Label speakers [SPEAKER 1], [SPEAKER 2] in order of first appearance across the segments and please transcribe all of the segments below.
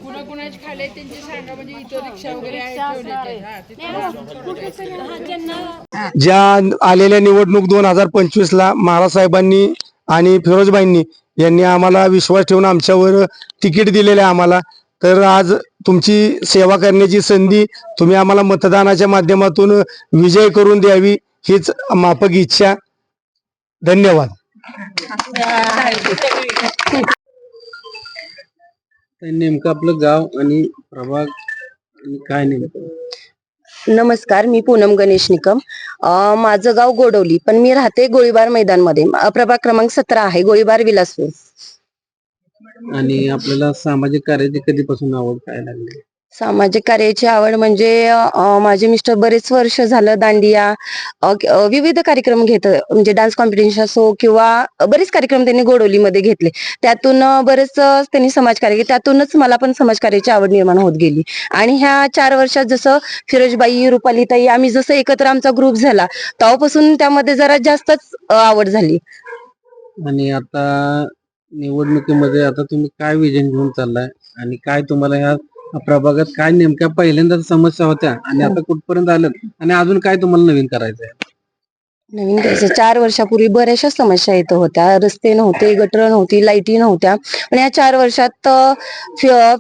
[SPEAKER 1] कुणाकुणाचे खाले त्यांचे सांगा, म्हणजे इथं रिक्षा वगैरे आहेत.
[SPEAKER 2] ज्या आलेल्या निवडणूक 2025ला महाराज साहेबांनी आणि फिरोजबाईंनी यांनी आम्हाला विश्वास ठेवून आमच्यावर तिकीट दिलेले आम्हाला, तर आज तुमची सेवा करण्याची संधी तुम्ही आम्हाला मतदानाच्या माध्यमातून विजय करून द्यावी हीच माफक इच्छा. धन्यवाद.
[SPEAKER 3] नेमकं आपलं गाव आणि प्रभाग आणि काय नेमकं?
[SPEAKER 4] नमस्कार, मी पूनम गणेश निकम. माझं गाव गोडवली, पण मी राहते गोळीबार मैदानमध्ये. प्रभाग क्रमांक 17 आहे, गोळीबार विलासपूर.
[SPEAKER 3] आणि आपल्याला सामाजिक कार्याची कधीपासून आवड काय लागली?
[SPEAKER 4] सामाजिक कार्याची आवड म्हणजे माझे मिस्टर बरेच वर्ष झालं दांडिया विविध कार्यक्रम म्हणजे डान्स कॉम्पिटिशन असो किंवा बरेच कार्यक्रम त्यांनी गोडवलीमध्ये घेतले. त्यातून बरेच त्यांनी समाजकार्य, त्यातूनच मला पण समाजकार्याची आवड निर्माण होत गेली. आणि ह्या 4 वर्षात जसं फिरोजबाई, रुपालीताई आम्ही जसं एकत्र आमचा ग्रुप झाला तेव्हापासून त्यामध्ये जरा जास्तच आवड झाली.
[SPEAKER 3] आणि आता निवडणुकीमध्ये आता तुम्ही काय विजन घेऊन चाललाय आणि काय तुम्हाला ह्या प्रभागात काय नेमक्या पहिल्यांदा समस्या होत्या आणि आता कुठपर्यंत आलं आणि अजून काय तुम्हाला नवीन करायचंय?
[SPEAKER 4] नवीन करायचं 4 वर्षापूर्वी बऱ्याचशा समस्या येत होत्या. रस्ते नव्हते, गटर नव्हती, लाईटी नव्हत्या. पण या 4 वर्षात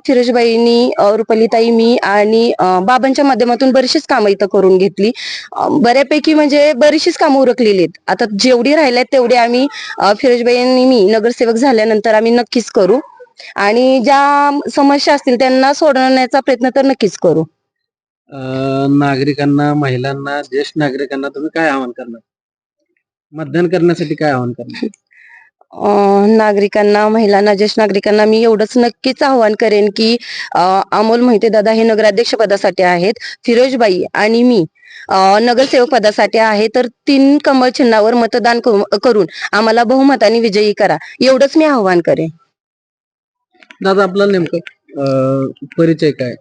[SPEAKER 4] फिरोजबाईंनी, रुपालीताई, मी आणि बाबांच्या माध्यमातून बरीचशीच कामं इथं करून घेतली. बऱ्यापैकी म्हणजे बरीचशीच कामं उरकलेली आहेत. आता जेवढी राहिल्यात तेवढी आम्ही फिरोजबाईंनी, मी नगरसेवक झाल्यानंतर आम्ही नक्कीच करू. आणि ज्या समस्या असतील त्यांना सोडवण्याचा प्रयत्न तर नक्कीच करू.
[SPEAKER 3] नागरिकांना, महिलांना, ज्येष्ठ नागरिकांना तुम्ही काय आवाहन करणार? मतदान करण्यासाठी काय आवाहन करणार?
[SPEAKER 4] नागरिकांना, महिलांना, ज्येष्ठ नागरिकांना मी एवढंच नक्कीच आवाहन करेन की अमोल मोहिते दादा हे नगराध्यक्ष पदासाठी आहेत, फिरोजबाई आणि मी नगरसेवक पदासाठी आहे. तर 3 कमळ चिन्हावर मतदान करून आम्हाला बहुमताने विजयी करा, एवढंच मी आवाहन करेन.
[SPEAKER 3] दादा, आपला नेमकं परिचय काय?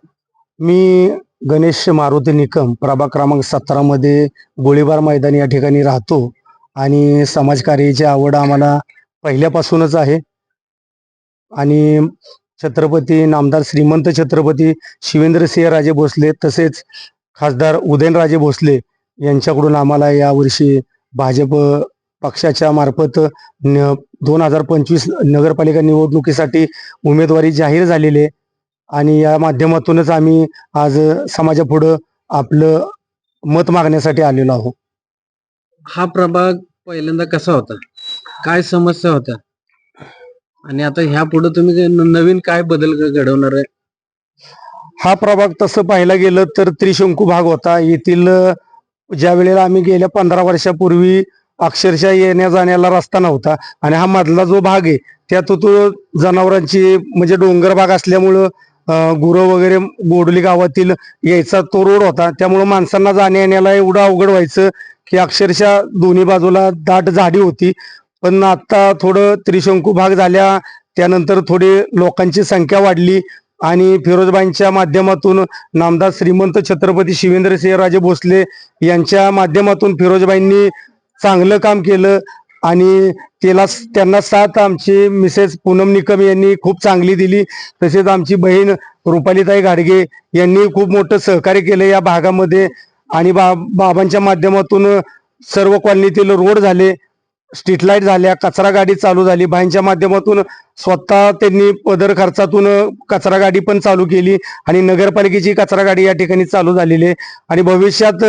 [SPEAKER 2] मी गणेश मारुती निकम, प्रभाग क्रमांक 17 मध्ये गोळीबार मैदान या ठिकाणी राहतो आणि समाजकार्याची आवड आम्हाला पहिल्यापासूनच आहे. आणि छत्रपती नामदार श्रीमंत छत्रपती शिवेंद्रसिंह राजे भोसले तसेच खासदार उदयनराजे भोसले यांच्याकडून आम्हाला यावर्षी भाजप पक्षाच्या मार्फत 2025 नगरपालिका निवडणुकीसाठी उमेदवारी जाहीर झालेली आहे. आणि या माध्यमातूनच आम्ही आज समाजापुढं आपलं मत मागण्यासाठी आलेलो आहोत.
[SPEAKER 3] हा प्रभाग पहिल्यांदा कसा होता, काय समस्या होत्या आणि आता ह्या पुढे तुम्ही नवीन काय बदल घडवणार आहे?
[SPEAKER 2] हा प्रभाग तसं पाहायला गेलं तर त्रिशंकू भाग होता. येथील ज्या वेळेला आम्ही गेल्या 15 वर्षापूर्वी अक्षरशः येण्या जाण्याला रस्ता नव्हता आणि हा मधला जो भाग आहे त्यात तो जनावरांची म्हणजे डोंगर भाग असल्यामुळं गुरं वगैरे गोडली गावातील यायचा तो रोड होता. त्यामुळं माणसांना जाण्या येण्याला एवढं अवघड व्हायचं की अक्षरशः दोन्ही बाजूला दाट झाडी होती. पण आता थोडं त्रिशंकू भाग झाल्या त्यानंतर थोडी लोकांची संख्या वाढली आणि फिरोजबाईंच्या माध्यमातून नामदार श्रीमंत छत्रपती शिवेंद्रसिंहराजे भोसले यांच्या माध्यमातून फिरोजबाईंनी चांगलं काम केलं आणि त्यांना साथ आमची मिसेस पूनम निकम यांनी खूप चांगली दिली. तसेच आमची बहीण रुपालीताई घाडगे यांनी खूप मोठं सहकार्य केलं या भागामध्ये. आणि बाबांच्या माध्यमातून सर्व कॉलनीतील रोड झाले, स्ट्रीट लाईट झाल्या, कचरा गाडी चालू झाली. बाईंच्या माध्यमातून स्वतः त्यांनी पदर खर्चातून कचरा गाडी पण चालू केली आणि नगरपालिकेची कचरा गाडी या ठिकाणी चालू झालेली आहे. आणि भविष्यात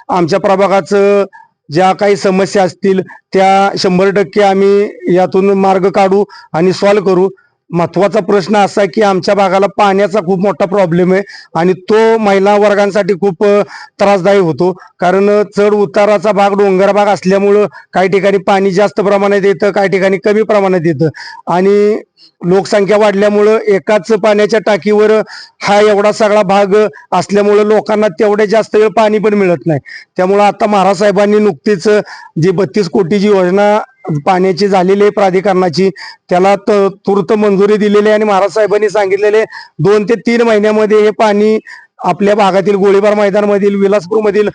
[SPEAKER 2] आमच्या प्रभागाचं ज्या काही समस्या असतील त्या 100% आम्ही यातून मार्ग काढू आणि सॉल्व्ह करू. महत्वाचा प्रश्न असा आहे की आमच्या भागाला पाण्याचा खूप मोठा प्रॉब्लेम आहे आणि तो महिला वर्गांसाठी खूप त्रासदायक होतो. कारण चढ उताराचा भाग, डोंगर भाग असल्यामुळं काही ठिकाणी पाणी जास्त प्रमाणात येतं, काही ठिकाणी कमी प्रमाणात येतं. आणि लोकसंख्या वाढल्यामुळं एकाच पाण्याच्या टाकीवर हा एवढा सगळा भाग असल्यामुळं लोकांना तेवढे जास्त वेळ पाणी पण मिळत नाही. त्यामुळं आता महाराज साहेबांनी नुकतीच जी 32 कोटीची योजना पाण्याची झालेली आहे प्राधिकरणाची, त्याला तूर्त मंजुरी दिलेली आहे आणि महाराज साहेबांनी सांगितलेले 2 ते 3 महिन्यामध्ये हे पाणी आपल्या भागातील गोळीबार मैदानामधील विलासपूरमधील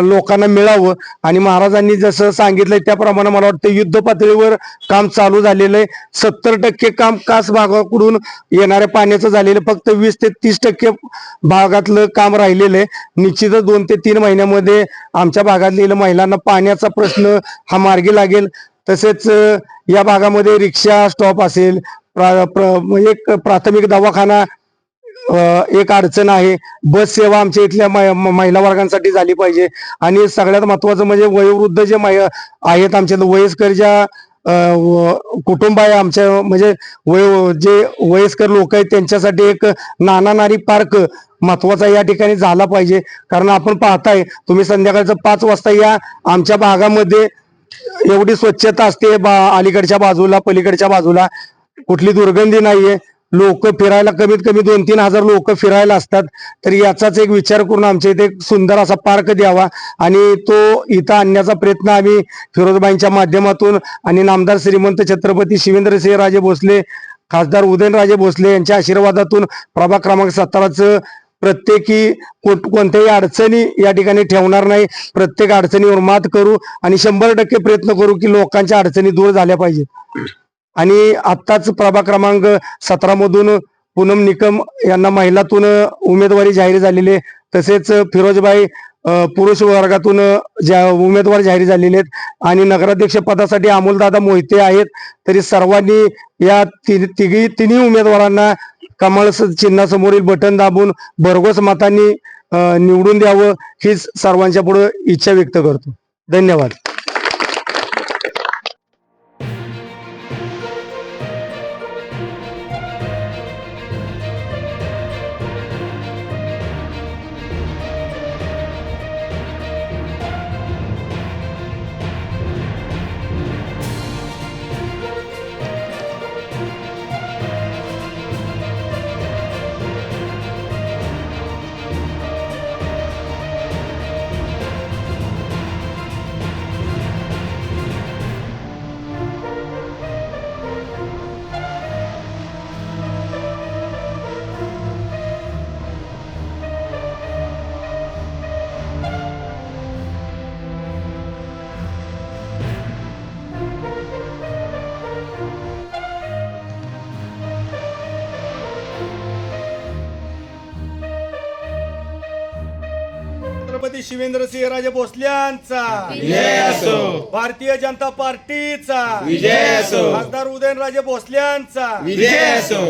[SPEAKER 2] लोकांना मिळावं आणि महाराजांनी जसं सांगितलंय त्याप्रमाणे मला वाटतं युद्ध पातळीवर काम चालू झालेलं आहे. 70% काम कास भागाकडून येणाऱ्या पाण्याचं झालेलं, फक्त 20 ते 30% भागातलं काम राहिलेलं आहे. निश्चितच 2 ते 3 महिन्यामध्ये आमच्या भागातील महिलांना पाण्याचा प्रश्न हा मार्गी लागेल. तसेच या भागामध्ये रिक्षा स्टॉप असेल, एक प्राथमिक दवाखाना एक अडचण आहे. बस सेवा आमच्या इथल्या महिला वर्गांसाठी झाली पाहिजे. आणि सगळ्यात महत्वाचं म्हणजे वयोवृद्ध जे आहेत आमच्या वयस्कर ज्या कुटुंब आहे आमच्या, म्हणजे जे वयस्कर लोक आहेत त्यांच्यासाठी एक नाना नारी पार्क महत्वाचा या ठिकाणी झाला पाहिजे. कारण आपण पाहताय तुम्ही संध्याकाळचं 5 वाजता या आमच्या भागामध्ये एवढी स्वच्छता असते, अलीकडच्या बाजूला पलीकडच्या बाजूला कुठली दुर्गंधी नाहीये. लोक फिरायला कमीत कमी 2-3 हजार लोक फिरायला असतात. तर याचाच एक विचार करून आमच्या इथे एक सुंदर असा पार्क द्यावा आणि तो इथं आणण्याचा प्रयत्न आम्ही फिरोजबाईंच्या माध्यमातून आणि नामदार श्रीमंत छत्रपती शिवेंद्रसिंहराजे भोसले, खासदार उदयनराजे भोसले यांच्या आशीर्वादातून प्रभाग क्रमांक 17चं प्रत्येकी कोणत्याही अडचणी या ठिकाणी ठेवणार नाही. प्रत्येक अडचणीवर मात करू आणि 100% प्रयत्न करू की लोकांच्या अडचणी दूर झाल्या पाहिजेत. आणि आत्ताच प्रभाग क्रमांक 17 मधून पूनम निकम यांना महिलातून उमेदवारी जाहीर झालेली आहे. तसेच फिरोजबाई पुरुष वर्गातून उमेदवार जाहीर झालेले आहेत आणि नगराध्यक्ष पदासाठी अमोलदादा मोहिते आहेत. तरी सर्वांनी या तिन्ही उमेदवारांना कमळ चिन्हासमोरील बटन दाबून भरघोस मतांनी निवडून द्यावं हीच सर्वांच्या पुढे इच्छा व्यक्त करतो. धन्यवाद.
[SPEAKER 5] छत्रपती शिवेंद्रसिंहराजे भोसले यांचा
[SPEAKER 6] विजय असो.
[SPEAKER 5] भारतीय जनता पार्टीचा
[SPEAKER 6] विजय असो.
[SPEAKER 5] खासदार उदयनराजे भोसले यांचा
[SPEAKER 6] विजय असो.